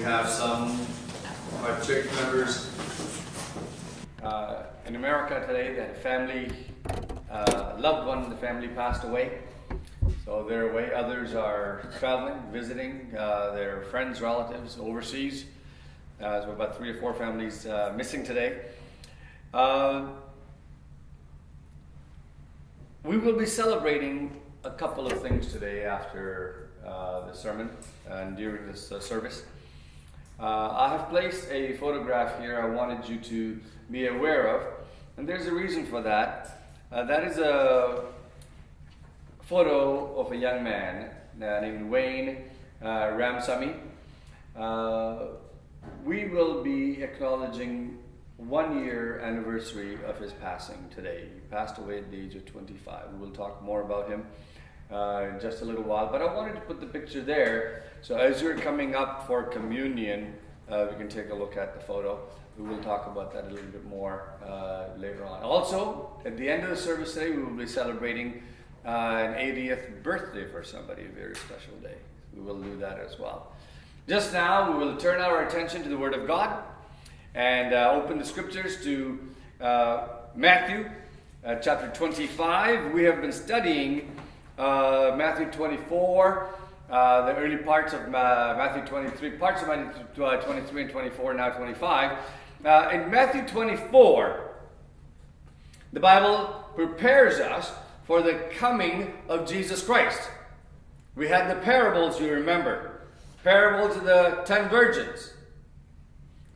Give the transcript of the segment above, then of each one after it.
We have some of our church members in America today that family, loved one in the family passed away. So they're away. Others are traveling, visiting their friends, relatives overseas. So about 3 or 4 families missing today. We will be celebrating a couple of things today after the sermon and during this service. I have placed a photograph here I wanted you to be aware of, and there's a reason for that. That is a photo of a young man named Wayne Ramsamy. We will be acknowledging 1 year anniversary of his passing today. He passed away at the age of 25. We will talk more about him in just a little while, but I wanted to put the picture there so as you're coming up for communion, we can take a look at the photo. We will talk about that a little bit more later on. Also, at the end of the service today, we will be celebrating an 80th birthday for somebody, a very special day. We will do that as well. Just now, we will turn our attention to the Word of God and open the Scriptures to Matthew chapter 25. We have been studying Matthew 24, the early parts of Matthew 23, parts of Matthew 23 and 24, now 25. In Matthew 24, the Bible prepares us for the coming of Jesus Christ. We had the parables, you remember. Parables of the 10 virgins.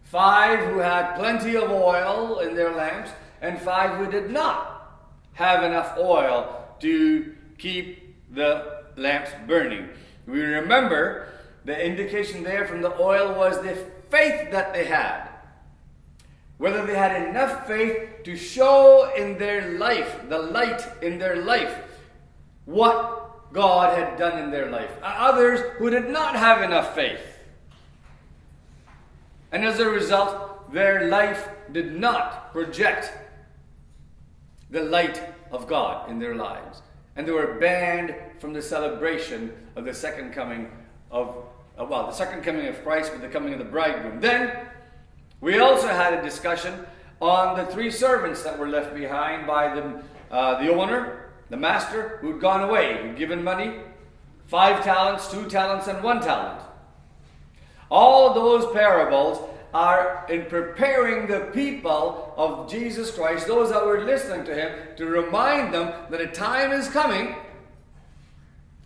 5 who had plenty of oil in their lamps, and 5 who did not have enough oil to keep the lamps burning. We remember the indication there from the oil was the faith that they had. Whether they had enough faith to show in their life, the light in their life, what God had done in their life. Others who did not have enough faith. And as a result, their life did not project the light of God in their lives. And they were banned from the celebration of the second coming of, the second coming of Christ with the coming of the bridegroom. Then, we also had a discussion on the 3 servants that were left behind by the owner, the master, who'd gone away, who'd given money, 5 talents, 2 talents, and 1 talent. All those parables are in preparing the people of Jesus Christ, those that were listening to him, to remind them that a time is coming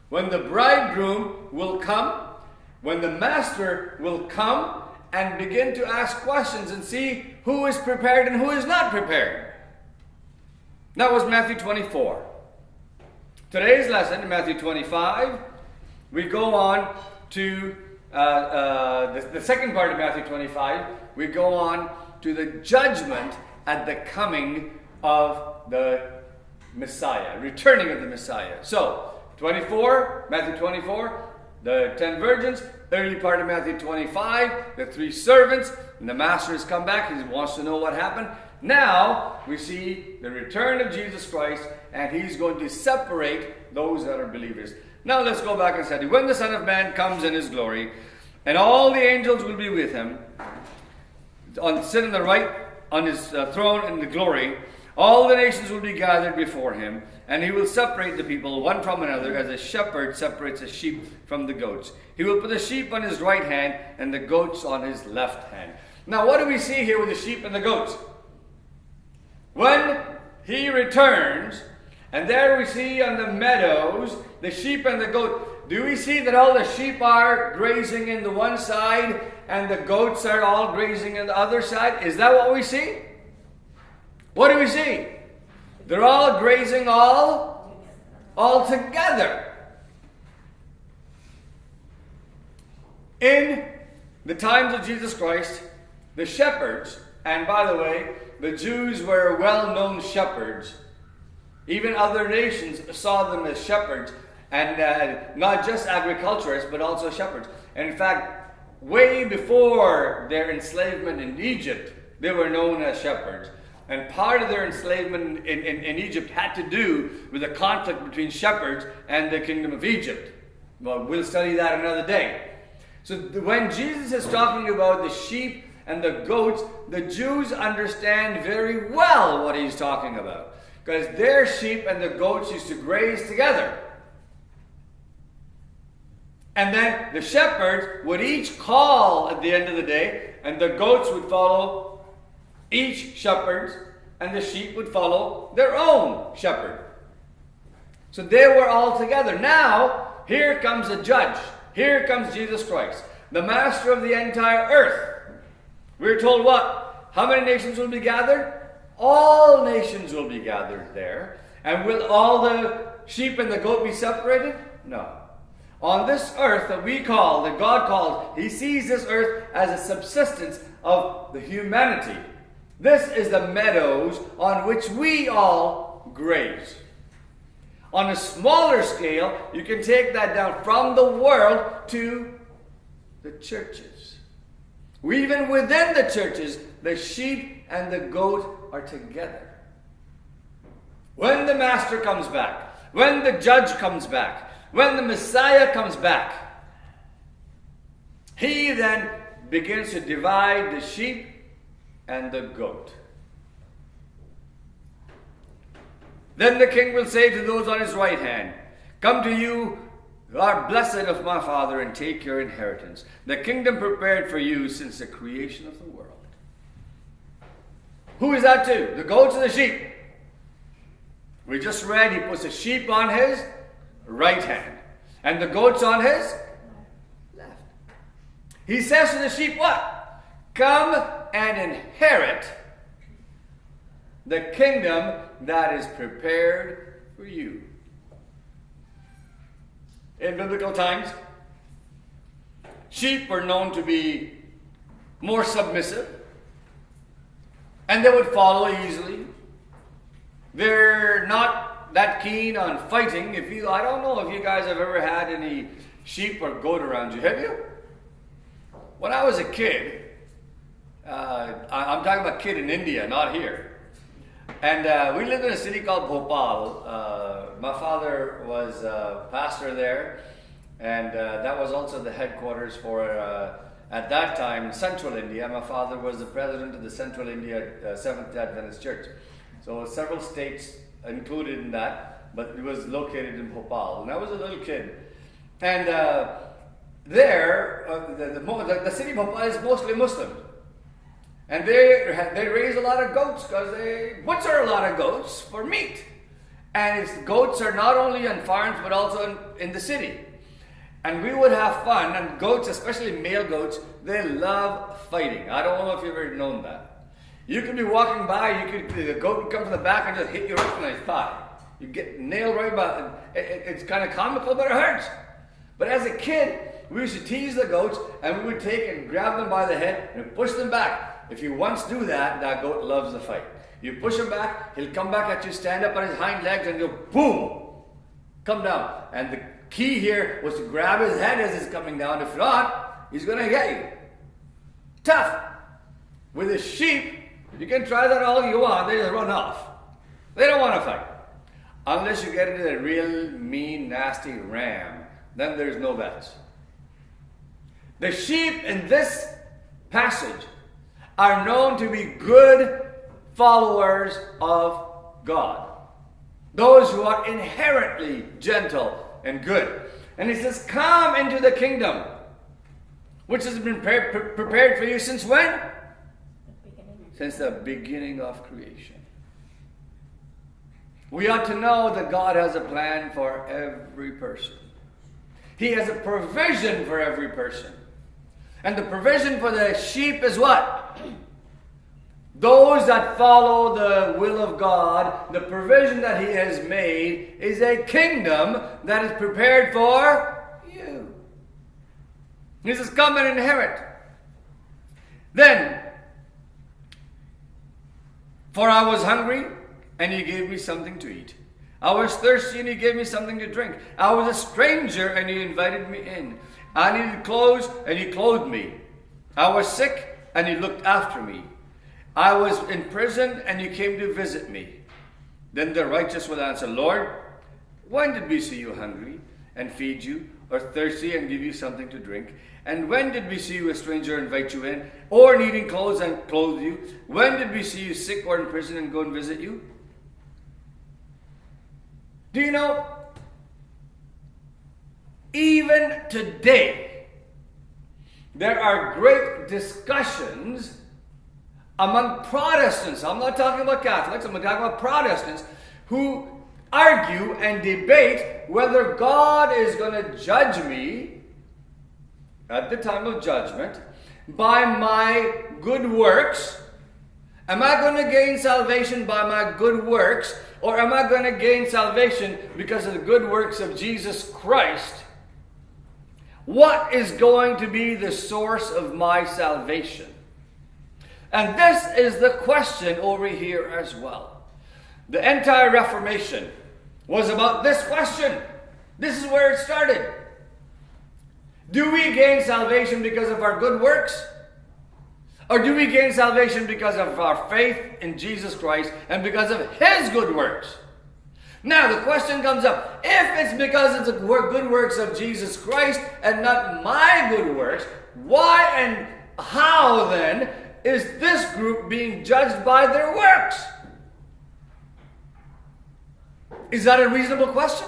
when the bridegroom will come, when the master will come and begin to ask questions and see who is prepared and who is not prepared. That was Matthew 24. Today's lesson, in Matthew 25, we go on to the second part of Matthew 25. We go on to the judgment at the coming of the Messiah, returning of the Messiah. So, Matthew 24, the 10 virgins, early part of Matthew 25, the 3 servants, and the master has come back. He wants to know what happened. Now, we see the return of Jesus Christ, and he's going to separate those that are believers. Now, let's go back and study. When the Son of Man comes in his glory, and all the angels will be with him, sit on the right, on his throne in the glory, all the nations will be gathered before him, and he will separate the people one from another as a shepherd separates a sheep from the goats. He will put the sheep on his right hand and the goats on his left hand. Now, what do we see here with the sheep and the goats? When he returns, and there we see on the meadows the sheep and the goat. Do we see that all the sheep are grazing in the one side and the goats are all grazing in the other side? Is that what we see? What do we see? They're all grazing all together. In the times of Jesus Christ, the shepherds, and by the way, the Jews were well-known shepherds. Even other nations saw them as shepherds, and not just agriculturists, but also shepherds. And in fact, way before their enslavement in Egypt, they were known as shepherds. And part of their enslavement in Egypt had to do with the conflict between shepherds and the kingdom of Egypt. Well, we'll study that another day. So when Jesus is talking about the sheep and the goats, the Jews understand very well what he's talking about, because their sheep and the goats used to graze together. And then the shepherds would each call at the end of the day, and the goats would follow each shepherd, and the sheep would follow their own shepherd. So they were all together. Now, here comes a judge. Here comes Jesus Christ, the master of the entire earth. We're told what? How many nations will be gathered? All nations will be gathered there. And will all the sheep and the goat be separated? No. On this earth that we call, that God calls, he sees this earth as a subsistence of the humanity. This is the meadows on which we all graze. On a smaller scale, you can take that down from the world to the churches. Even within the churches, the sheep and the goat are together. When the master comes back, when the judge comes back, when the Messiah comes back, he then begins to divide the sheep and the goat. Then the king will say to those on his right hand, "Come to you, who are blessed of my Father, and take your inheritance, the kingdom prepared for you since the creation of the world." Who is that to? The goats or the sheep? We just read he puts the sheep on his right hand and the goats on his left. He says to the sheep what? Come and inherit the kingdom that is prepared for you. In biblical times, sheep were known to be more submissive, and they would follow easily. They're not that keen on fighting. I don't know if you guys have ever had any sheep or goat around you. Have you? When I was a kid, I'm talking about kid in India, not here. And we lived in a city called Bhopal. My father was a pastor there, and that was also the headquarters for, at that time, Central India. My father was the president of the Central India Seventh-day Adventist Church. So several states included in that, but it was located in Bhopal. And I was a little kid. And there, the city of Bhopal is mostly Muslim. And they raise a lot of goats because they butcher a lot of goats for meat. And goats are not only on farms but also in the city. And we would have fun. And goats, especially male goats, they love fighting. I don't know if you've ever known that. You could be walking by, the goat would come from the back and just hit you right in the thigh. You get nailed right by it. It's kind of comical, but it hurts. But as a kid, we used to tease the goats, and we would take and grab them by the head and push them back. If you once do that, that goat loves the fight. You push him back, he'll come back at you, stand up on his hind legs, and go boom, come down. And the key here was to grab his head as he's coming down. If not, he's going to get you. Tough. With a sheep, you can try that all you want, they just run off. They don't want to fight. Unless you get into a real mean, nasty ram, then there's no bets. The sheep in this passage are known to be good followers of God. Those who are inherently gentle and good. And he says, come into the kingdom, which has been prepared for you since when? Since the beginning of creation. We ought to know that God has a plan for every person. He has a provision for every person. And the provision for the sheep is what? Those that follow the will of God, the provision that he has made is a kingdom that is prepared for you. He says, come and inherit. Then, for I was hungry, and you gave me something to eat. I was thirsty, and you gave me something to drink. I was a stranger, and you invited me in. I needed clothes, and you clothed me. I was sick, and you looked after me. I was in prison, and you came to visit me. Then the righteous will answer, Lord, when did we see you hungry and feed you, or thirsty and give you something to drink? And when did we see you a stranger and invite you in, or needing clothes and clothe you? When did we see you sick or in prison and go and visit you? Do you know, even today, there are great discussions among Protestants. I'm not talking about Catholics, I'm talking about Protestants who argue and debate whether God is going to judge me at the time of judgment by my good works. Am I going to gain salvation by my good works, or am I going to gain salvation because of the good works of Jesus Christ? What is going to be the source of my salvation? And this is the question over here as well. The entire Reformation was about this question. This is where it started. Do we gain salvation because of our good works? Or do we gain salvation because of our faith in Jesus Christ and because of His good works? Now the question comes up, if it's because it's the good works of Jesus Christ and not my good works, why and how then is this group being judged by their works? Is that a reasonable question?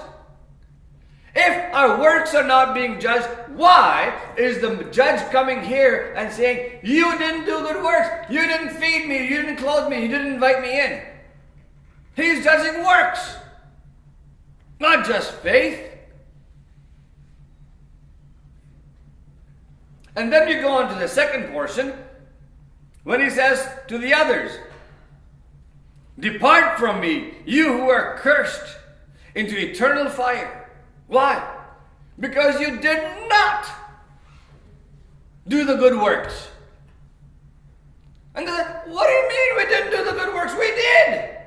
If our works are not being judged, why is the judge coming here and saying, you didn't do good works, you didn't feed me, you didn't clothe me, you didn't invite me in? He's judging works, not just faith. And then you go on to the second portion, when he says to the others, depart from me, you who are cursed, into eternal fire. Why? Because you did not do the good works. And they're like, what do you mean we didn't do the good works? We did.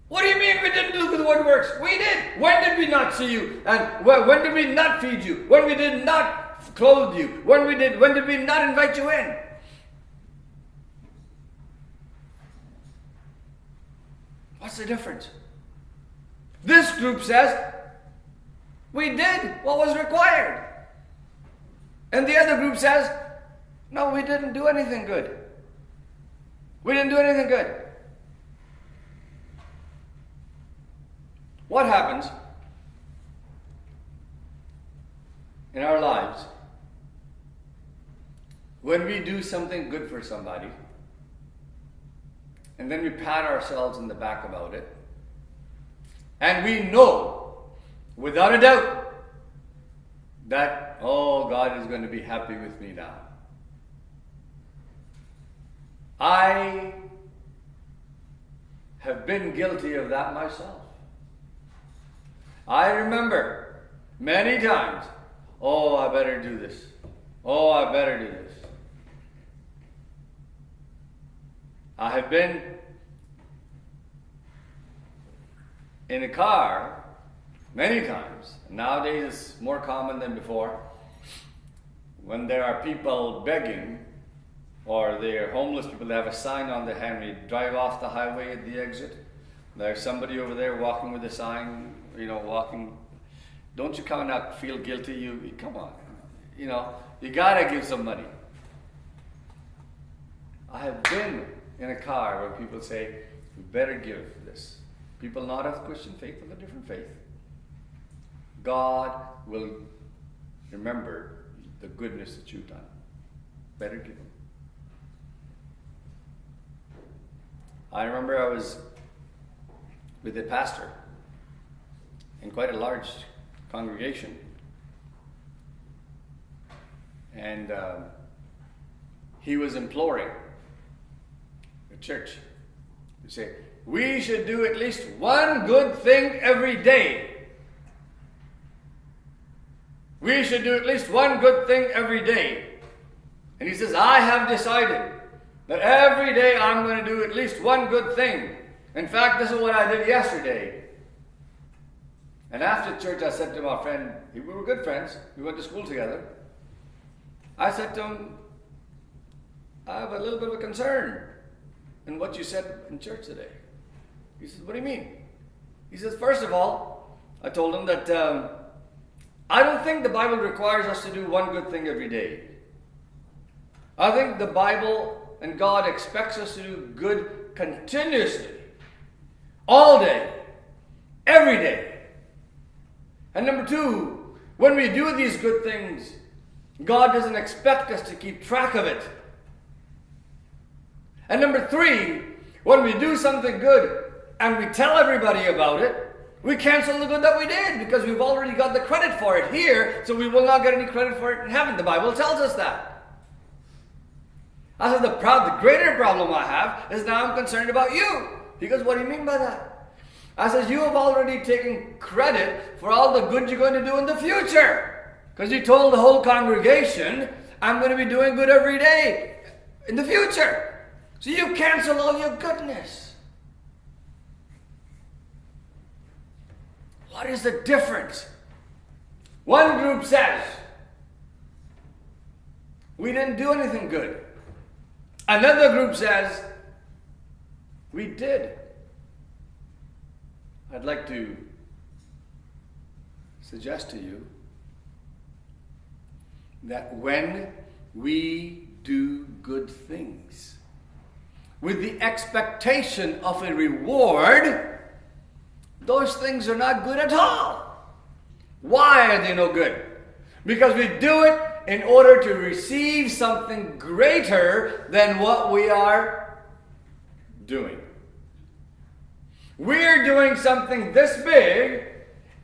What do you mean we didn't do the good works? We did. When did we not see you? And when did we not feed you? When we did not clothe you? When did we not invite you in? What's the difference? This group says, we did what was required. And the other group says, no, we didn't do anything good. We didn't do anything good. What happens in our lives when we do something good for somebody and then we pat ourselves in the back about it, and we know without a doubt that, oh, God is going to be happy with me now? I have been guilty of that myself. I remember many times, oh, I better do this. Oh, I better do this. I have been in a car many times. Nowadays it's more common than before. When there are people begging, or they're homeless people that have a sign on their hand, when you drive off the highway at the exit, there's somebody over there walking with a sign, walking. Don't you come and feel guilty? You come on. You gotta give some money. I have been in a car where people say, you better give this. People not of Christian faith, of a different faith. God will remember the goodness that you've done. Better give them. I remember I was with a pastor in quite a large congregation. And he was imploring the church to say, we should do at least one good thing every day. We should do at least one good thing every day. And he says, I have decided that every day I'm going to do at least one good thing. In fact, this is what I did yesterday. And after church, I said to my friend, we were good friends, we went to school together. I said to him, I have a little bit of a concern in what you said in church today. He says, what do you mean? He says, first of all, I told him that I don't think the Bible requires us to do one good thing every day. I think the Bible and God expects us to do good continuously, all day, every day. And number two, when we do these good things, God doesn't expect us to keep track of it. And number three, when we do something good and we tell everybody about it, we cancel the good that we did because we've already got the credit for it here, so we will not get any credit for it in heaven. The Bible tells us that. I said the greater problem I have is now I'm concerned about you. Because what do you mean by that? I said you have already taken credit for all the good you're going to do in the future. Because you told the whole congregation, I'm going to be doing good every day in the future. So you cancel all your goodness. What is the difference? One group says, we didn't do anything good. Another group says, we did. I'd like to suggest to you that when we do good things with the expectation of a reward, those things are not good at all. Why are they no good? Because we do it in order to receive something greater than what we are doing. We're doing something this big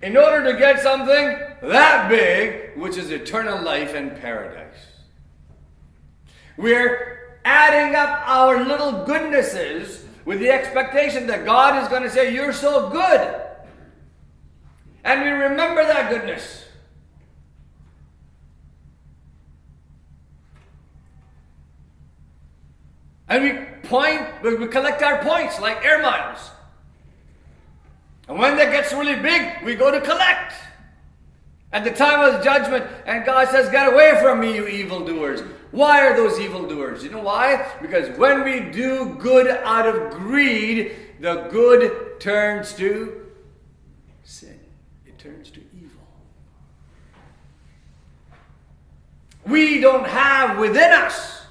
in order to get something that big, which is eternal life and paradise. We're adding up our little goodnesses with the expectation that God is going to say, you're so good. And we remember that goodness. And we collect our points like air miles. And when that gets really big, we go to collect. At the time of the judgment, and God says, get away from me, you evildoers. Why are those evildoers? You know why? Because when we do good out of greed, the good turns to sin. It turns to evil. We don't have within us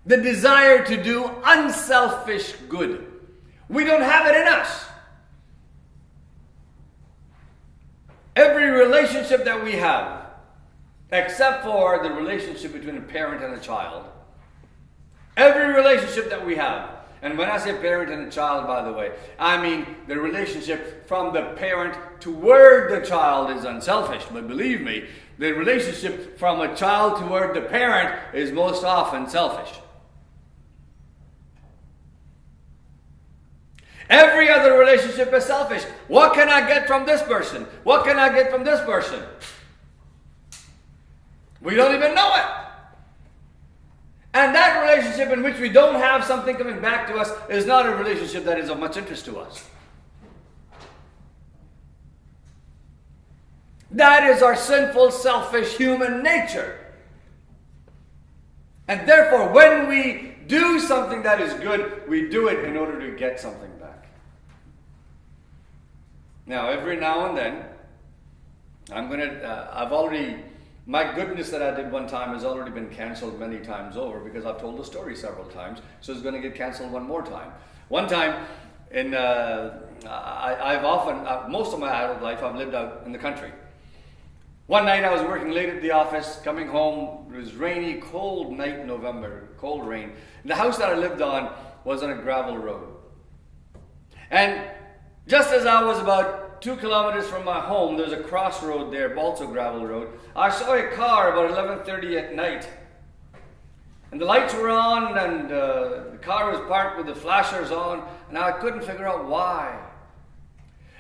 the desire to do unselfish good. We don't have it in us. Every relationship that we have, except for the relationship between a parent and a child, every relationship that we have, and when I say parent and a child, by the way, I mean the relationship from the parent toward the child is unselfish. But believe me, the relationship from a child toward the parent is most often selfish. Every other relationship is selfish. What can I get from this person? What can I get from this person? We don't even know it. And that relationship in which we don't have something coming back to us is not a relationship that is of much interest to us. That is our sinful, selfish human nature. And therefore, when we do something that is good, we do it in order to get something back. Now, every now and then, my goodness that I did one time has already been canceled many times over because I've told the story several times, so it's going to get canceled one more time. One time, most of my adult life, I've lived out in the country. One night I was working late at the office, coming home. It was rainy, cold night in November, cold rain. The house that I lived on was on a gravel road. And just as I was about 2 kilometers from my home, there's a crossroad there, also gravel road. I saw a car about 11:30 at night. And the lights were on, and the car was parked with the flashers on, and I couldn't figure out why.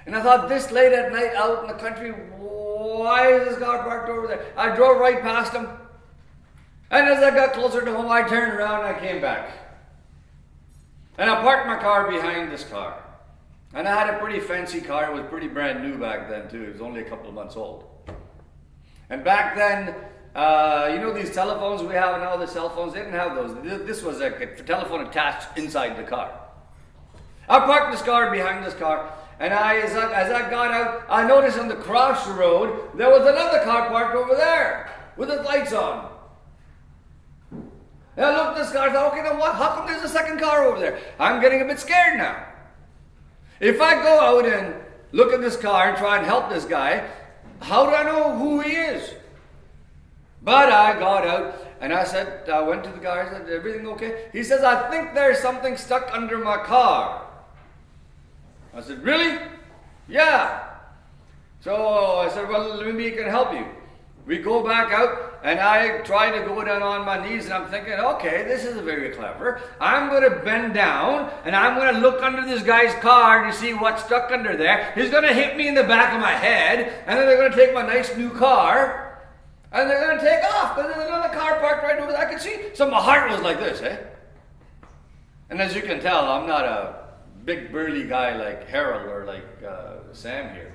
And I thought, this late at night out in the country, why is this car parked over there? I drove right past him. And as I got closer to home, I turned around and I came back. And I parked my car behind this car. And I had a pretty fancy car. It was pretty brand new back then too. It was only a couple of months old. And back then, these telephones we have now, the cell phones, they didn't have those. This was a telephone attached inside the car. I parked this car behind this car, And as I got out, I noticed on the crossroad, there was another car parked over there with its lights on. And I looked at this car and thought, okay, then what? How come there's a second car over there? I'm getting a bit scared now. If I go out and look at this car and try and help this guy, how do I know who he is? But I got out and I went to the guy and said, everything okay? He says, I think there's something stuck under my car. I said, really? Yeah. So I said, well, maybe he can help you. We go back out, and I try to go down on my knees, and I'm thinking, okay, this is very clever. I'm going to bend down, and I'm going to look under this guy's car to see what's stuck under there. He's going to hit me in the back of my head, and then they're going to take my nice new car, and they're going to take off, because there's another car parked right over there. I could see. So my heart was like this, eh? And as you can tell, I'm not a big burly guy like Harold or like Sam here.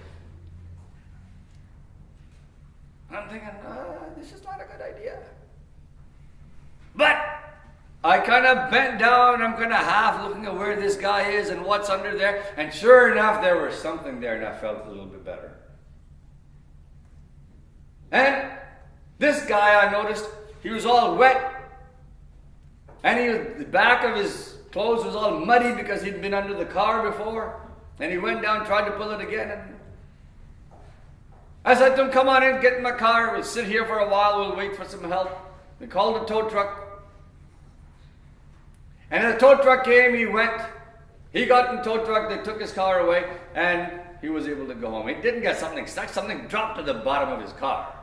I'm thinking, this is not a good idea. But I kind of bent down, I'm kind of half looking at where this guy is and what's under there. And sure enough, there was something there and I felt a little bit better. And this guy, I noticed, he was all wet. And the back of his clothes was all muddy because he'd been under the car before. And he went down, tried to pull it again, and I said to him, come on in, get in my car. We'll sit here for a while. We'll wait for some help. They called a tow truck. And the tow truck came. He got in the tow truck. They took his car away. And he was able to go home. He didn't get something stuck. Something dropped to the bottom of his car.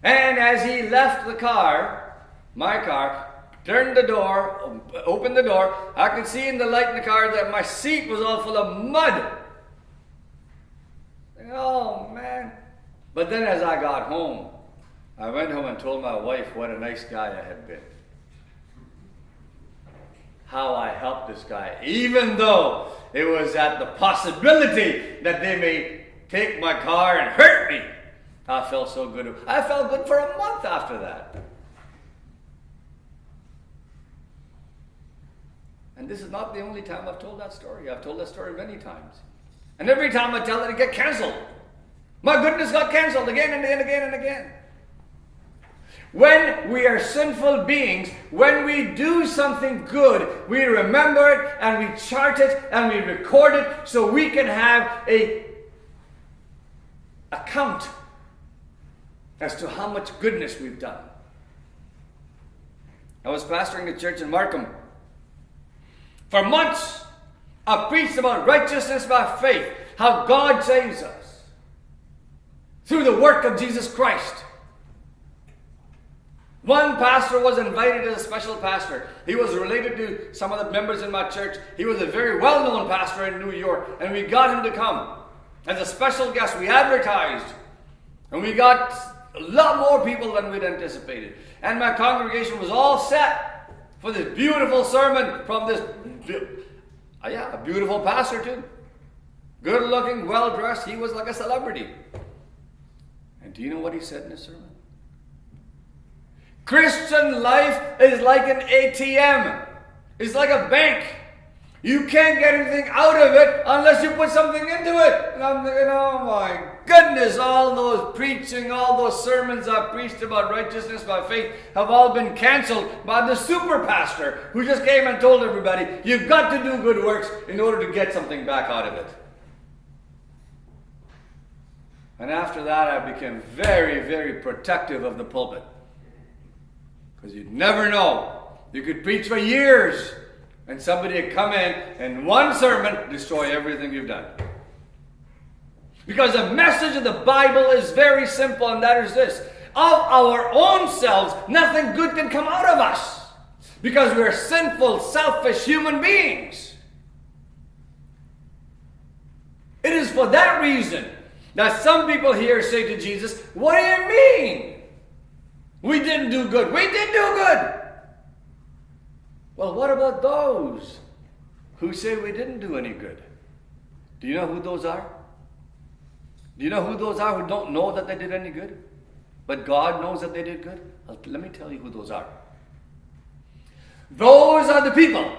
And as he left the car, my car, turned the door, opened the door, I could see in the light in the car that my seat was all full of mud. Oh, man. But then as I got home, I went home and told my wife what a nice guy I had been. How I helped this guy, even though it was at the possibility that they may take my car and hurt me. I felt so good. I felt good for a month after that. And this is not the only time I've told that story. I've told that story many times. And every time I tell it, it gets canceled. My goodness, got canceled again and again and again and again. When we are sinful beings, when we do something good, we remember it and we chart it and we record it so we can have a account as to how much goodness we've done. I was pastoring a church in Markham. For months, I preached about righteousness by faith, how God saves us through the work of Jesus Christ. One pastor was invited as a special pastor. He was related to some of the members in my church. He was a very well-known pastor in New York, and we got him to come as a special guest. We advertised, and we got a lot more people than we'd anticipated. And my congregation was all set for this beautiful sermon from this a beautiful pastor too. Good looking, well dressed. He was like a celebrity. And do you know what he said in his sermon? Christian life is like an ATM. It's like a bank. You can't get anything out of it unless you put something into it. And I'm thinking, oh my goodness, all those preaching, all those sermons I preached about righteousness by faith have all been canceled by the super pastor who just came and told everybody, you've got to do good works in order to get something back out of it. And after that, I became very, very protective of the pulpit. Because you'd never know. You could preach for years and somebody would come in and one sermon destroy everything you've done. Because the message of the Bible is very simple, and that is this. Of our own selves, nothing good can come out of us. Because we're sinful, selfish human beings. It is for that reason that some people here say to Jesus, what do you mean? We didn't do good. We did do good. Well, what about those who say we didn't do any good? Do you know who those are? Do you know who those are who don't know that they did any good? But God knows that they did good? Let me tell you who those are. Those are the people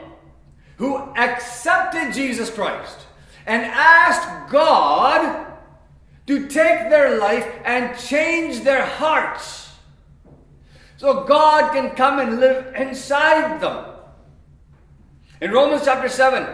who accepted Jesus Christ and asked God to take their life and change their hearts so God can come and live inside them. In Romans chapter 7,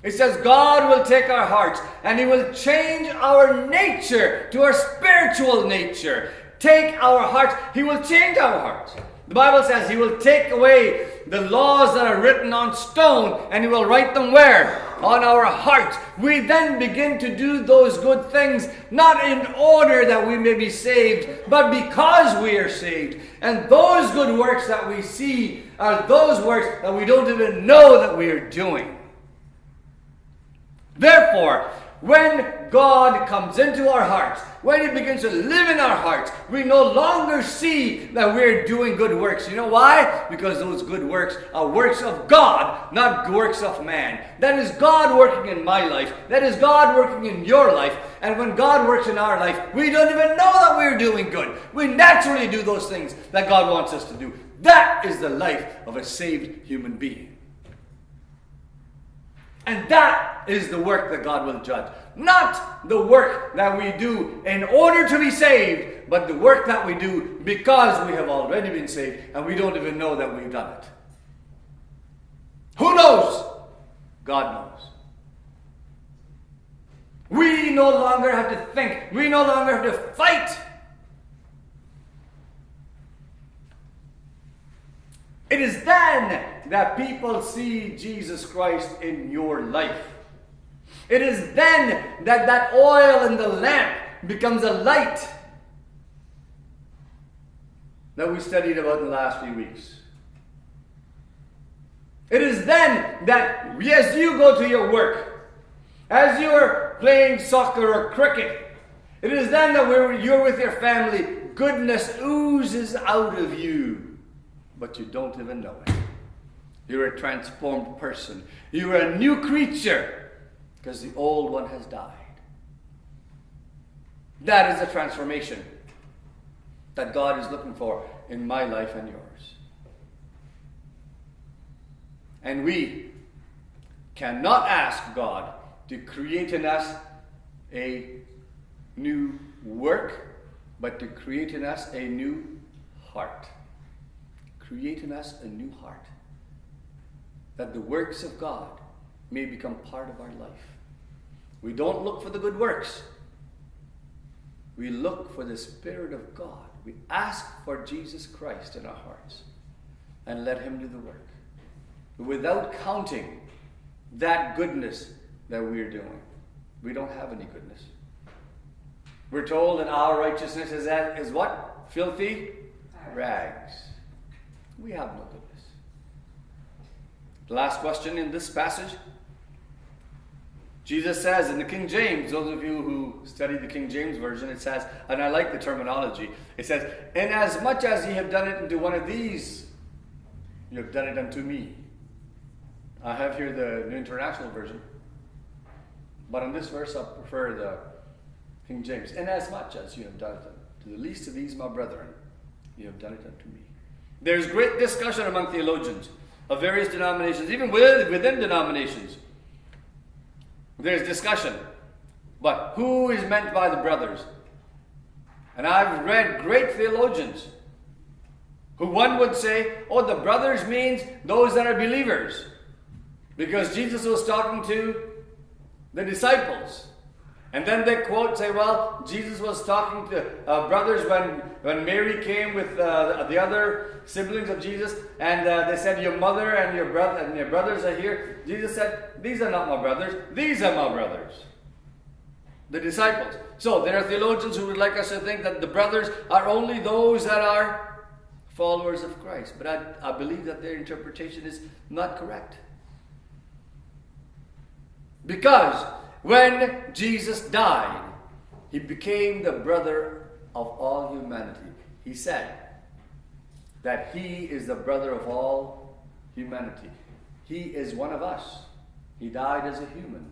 it says God will take our hearts and He will change our nature to our spiritual nature. Take our hearts. He will change our hearts. The Bible says He will take away the laws that are written on stone and He will write them where? On our hearts. We then begin to do those good things, not in order that we may be saved, but because we are saved. And those good works that we see are those works that we don't even know that we are doing. Therefore, when God comes into our hearts, when He begins to live in our hearts, we no longer see that we're doing good works. You know why? Because those good works are works of God, not works of man. That is God working in my life. That is God working in your life. And when God works in our life, we don't even know that we're doing good. We naturally do those things that God wants us to do. That is the life of a saved human being. And that is the work that God will judge. Not the work that we do in order to be saved, but the work that we do because we have already been saved and we don't even know that we've done it. Who knows? God knows. We no longer have to think. We no longer have to fight. It is then that people see Jesus Christ in your life. It is then that that oil in the lamp becomes a light that we studied about in the last few weeks. It is then that as you go to your work, as you are playing soccer or cricket, it is then that you're with your family, goodness oozes out of you, but you don't even know it. You're a transformed person. You're a new creature because the old one has died. That is the transformation that God is looking for in my life and yours. And we cannot ask God to create in us a new work, but to create in us a new heart. Create in us a new heart, that the works of God may become part of our life. We don't look for the good works. We look for the Spirit of God. We ask for Jesus Christ in our hearts and let Him do the work, without counting that goodness that we're doing. We don't have any goodness. We're told that our righteousness is what? Filthy rags. We have no goodness. The last question in this passage, Jesus says in the King James, those of you who study the King James Version, it says, and I like the terminology, it says, inasmuch as ye have done it unto one of these, you have done it unto me. I have here the New International Version, but in this verse I prefer the King James. Inasmuch as you have done it to the least of these, my brethren, you have done it unto me. There's great discussion among theologians of various denominations, even within denominations. There's discussion. But who is meant by the brothers? And I've read great theologians who one would say, oh, the brothers means those that are believers. Because Jesus was talking to the disciples. And then they quote, say, well, Jesus was talking to brothers when Mary came with the other siblings of Jesus, and they said, your mother and your brothers are here. Jesus said, these are not my brothers, these are my brothers. The disciples. So there are theologians who would like us to think that the brothers are only those that are followers of Christ. But I believe that their interpretation is not correct. Because when Jesus died, He became the brother of all humanity. He said that He is the brother of all humanity. He is one of us. He died as a human.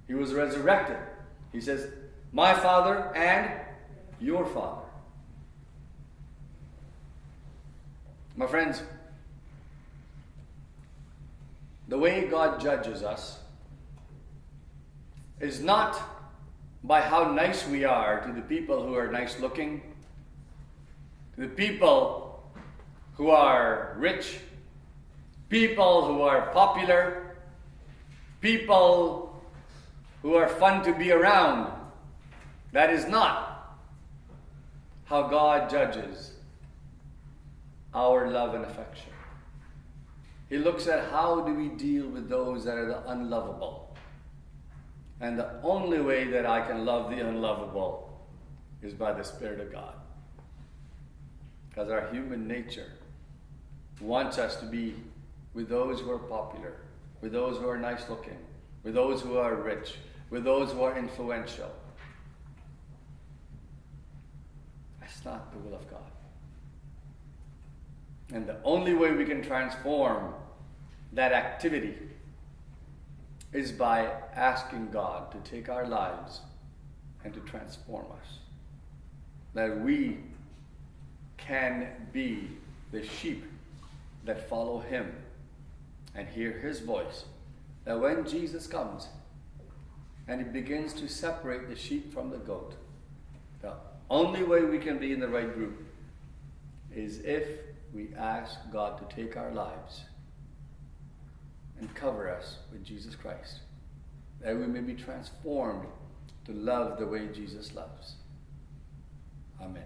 He was resurrected. He says, my Father and your Father. My friends, the way God judges us is not by how nice we are to the people who are nice looking, to the people who are rich, people who are popular, people who are fun to be around. That is not how God judges our love and affection. He looks at how do we deal with those that are the unlovable. And the only way that I can love the unlovable is by the Spirit of God. Because our human nature wants us to be with those who are popular, with those who are nice looking, with those who are rich, with those who are influential. That's not the will of God. And the only way we can transform that activity is by asking God to take our lives and to transform us. That we can be the sheep that follow Him and hear His voice. That when Jesus comes and He begins to separate the sheep from the goat, the only way we can be in the right group is if we ask God to take our lives and cover us with Jesus Christ, that we may be transformed to love the way Jesus loves. Amen.